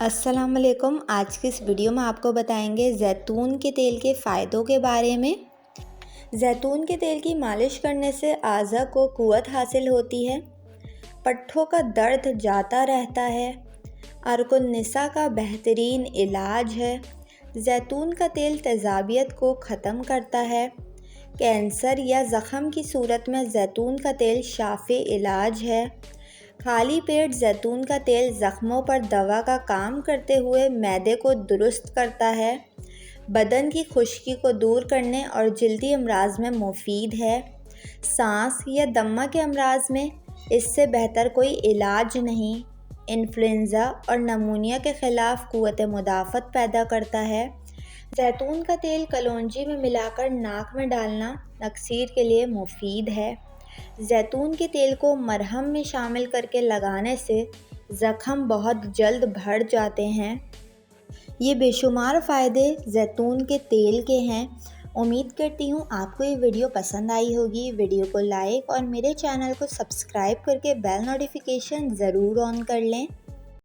السلام علیکم۔ آج کی اس ویڈیو میں آپ کو بتائیں گے زیتون کے تیل کے فائدوں کے بارے میں۔ زیتون کے تیل کی مالش کرنے سے اعضاء کو قوت حاصل ہوتی ہے، پٹھوں کا درد جاتا رہتا ہے، ارق النساء کا بہترین علاج ہے۔ زیتون کا تیل تیزابیت کو ختم کرتا ہے۔ کینسر یا زخم کی صورت میں زیتون کا تیل شافی علاج ہے۔ خالی پیٹ زیتون کا تیل زخموں پر دوا کا کام کرتے ہوئے معدے کو درست کرتا ہے۔ بدن کی خشکی کو دور کرنے اور جلدی امراض میں مفید ہے۔ سانس یا دمہ کے امراض میں اس سے بہتر کوئی علاج نہیں۔ انفلوئنزا اور نمونیا کے خلاف قوت مدافعت پیدا کرتا ہے۔ زیتون کا تیل کلونجی میں ملا کر ناک میں ڈالنا نکسیر کے لیے مفید ہے۔ زیتون کے تیل کو مرہم میں شامل کر کے لگانے سے زخم بہت جلد بھر جاتے ہیں۔ یہ بے شمار فائدے زیتون کے تیل کے ہیں۔ امید کرتی ہوں آپ کو یہ ویڈیو پسند آئی ہوگی۔ ویڈیو کو لائک اور میرے چینل کو سبسکرائب کر کے بیل نوٹیفیکیشن ضرور آن کر لیں۔